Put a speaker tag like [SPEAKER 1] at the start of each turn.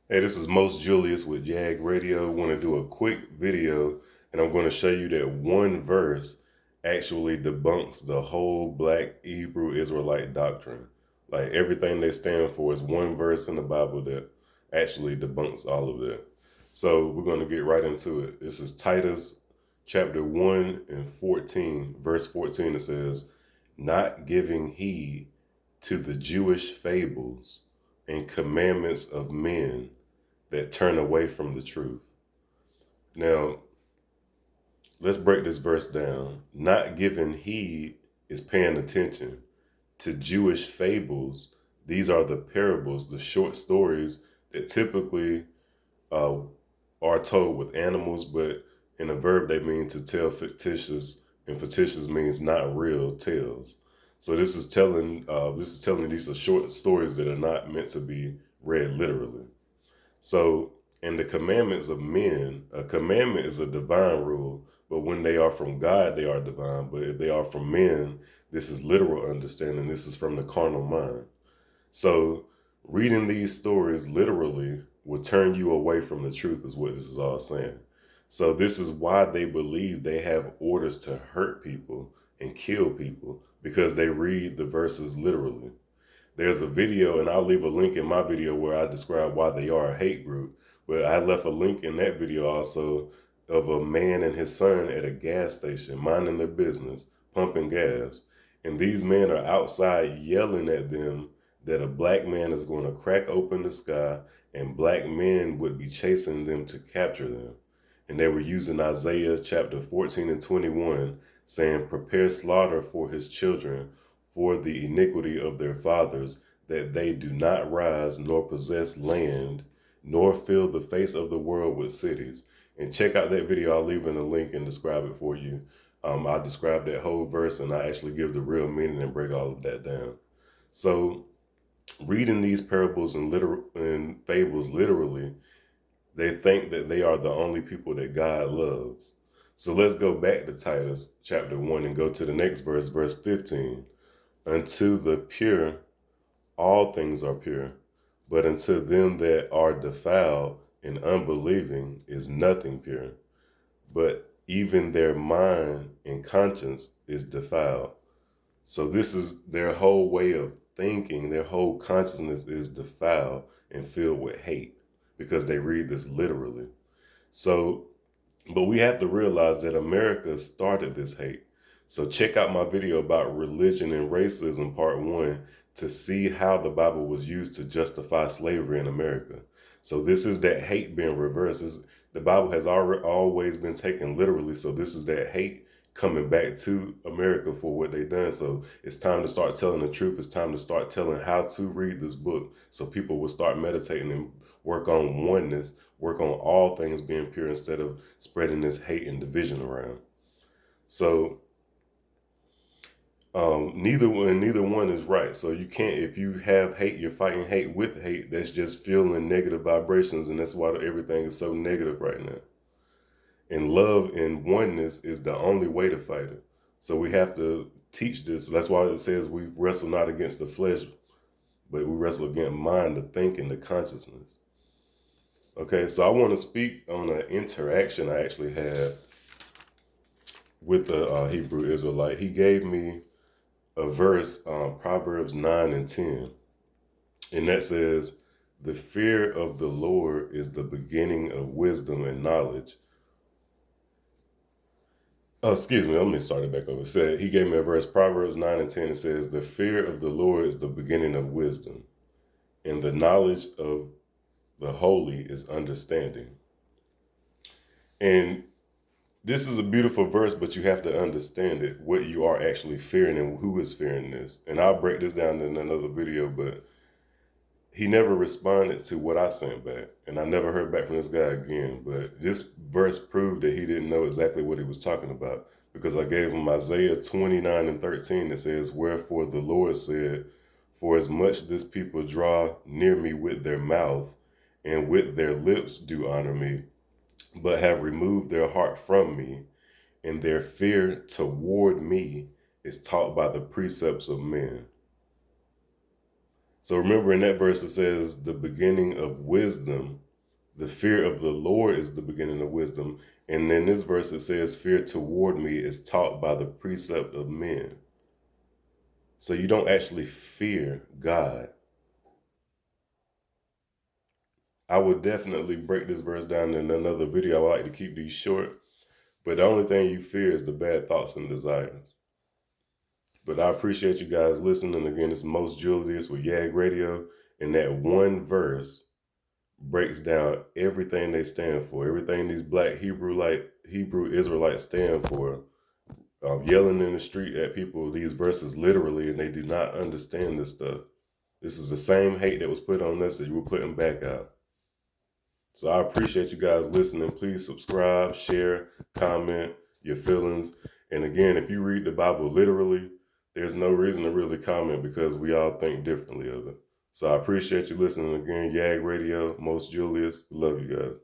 [SPEAKER 1] Hey, this is Most Julius with Jag Radio. I want to do a quick video, and I'm going to show you that one verse actually debunks the whole Black Hebrew Israelite doctrine. Like everything they stand for is one verse in the Bible that actually debunks all of that. So we're going to get right into it. This is Titus chapter 1 and 14, verse 14. It says, "Not giving heed to the Jewish fables and commandments of men that turn away from the truth." Now, let's break this verse down. Not giving heed is paying attention to Jewish fables. These are the parables, the short stories that typically uh, are told with animals, but in a verb they mean to tell fictitious, and fictitious means not real tales. So this is telling these are short stories that are not meant to be read literally. So, in the commandments of men, a commandment is a divine rule, but when they are from God, they are divine. But if they are from men, this is literal understanding. This is from the carnal mind. So, reading these stories literally will turn you away from the truth, is what this is all saying. So, this is why they believe they have orders to hurt people and kill people because they read the verses literally. There's a video, and I'll leave a link in my video where I describe why they are a hate group. But I left a link in that video also of a man and his son at a gas station minding their business, pumping gas. And these men are outside yelling at them that a black man is going to crack open the sky and black men would be chasing them to capture them. And they were using Isaiah chapter 14 and 21, saying, "Prepare slaughter for his children, for the iniquity of their fathers, that they do not rise nor possess land, nor fill the face of the world with cities." And check out that video. I'll leave in a link and describe it for you. I describe that whole verse and I actually give the real meaning and break all of that down. So reading these parables and fables literally, they think that they are the only people that God loves. So let's go back to Titus chapter 1 and go to the next verse, verse 15. "Unto the pure all things are pure, but unto them that are defiled and unbelieving is nothing pure. But even their mind and conscience is defiled." So this is their whole way of thinking, their whole consciousness is defiled and filled with hate because they read this literally. So, but we have to realize that America started this hate. So check out my video about religion and racism, part 1, to see how the Bible was used to justify slavery in America. So this is that hate being reversed. The Bible has always been taken literally. So this is that hate coming back to America for what they've done. So it's time to start telling the truth. It's time to start telling how to read this book so people will start meditating and work on oneness, work on all things being pure instead of spreading this hate and division around. So neither one is right. So you can't, if you have hate, you're fighting hate with hate. That's just feeling negative vibrations, and that's why everything is so negative right now. And love and oneness is the only way to fight it. So we have to teach this. That's why it says we wrestle not against the flesh, but we wrestle against mind, the thinking, the consciousness. Okay, so I want to speak on an interaction I actually had with the Hebrew Israelite. He gave me a verse, Proverbs 9 and 10, and that says, "The fear of the Lord is the beginning of wisdom and knowledge." Oh, excuse me, let me start it back over. It said, he gave me a verse, Proverbs 9 and 10, it says, "The fear of the Lord is the beginning of wisdom, and the knowledge of the holy is understanding." And this is a beautiful verse, but you have to understand it, what you are actually fearing and who is fearing this. And I'll break this down in another video, but he never responded to what I sent back. And I never heard back from this guy again. But this verse proved that he didn't know exactly what he was talking about, because I gave him Isaiah 29 and 13 that says, "Wherefore the Lord said, for as much this people draw near me with their mouth, and with their lips do honor me, but have removed their heart from me, and their fear toward me is taught by the precepts of men." So remember in that verse it says the beginning of wisdom, the fear of the Lord is the beginning of wisdom. And then this verse it says fear toward me is taught by the precept of men. So you don't actually fear God. I would definitely break this verse down in another video. I like to keep these short, but the only thing you fear is the bad thoughts and desires. But I appreciate you guys listening. Again, it's Most Julius with YAG Radio, and that one verse breaks down everything they stand for, everything these black Hebrew Israelites stand for. Yelling in the street at people these verses literally, and they do not understand this stuff. This is the same hate that was put on us that you were putting back out. So I appreciate you guys listening. Please subscribe, share, comment your feelings. And again, if you read the Bible literally, there's no reason to really comment because we all think differently of it. So I appreciate you listening again. YAG Radio, Most Julius. Love you guys.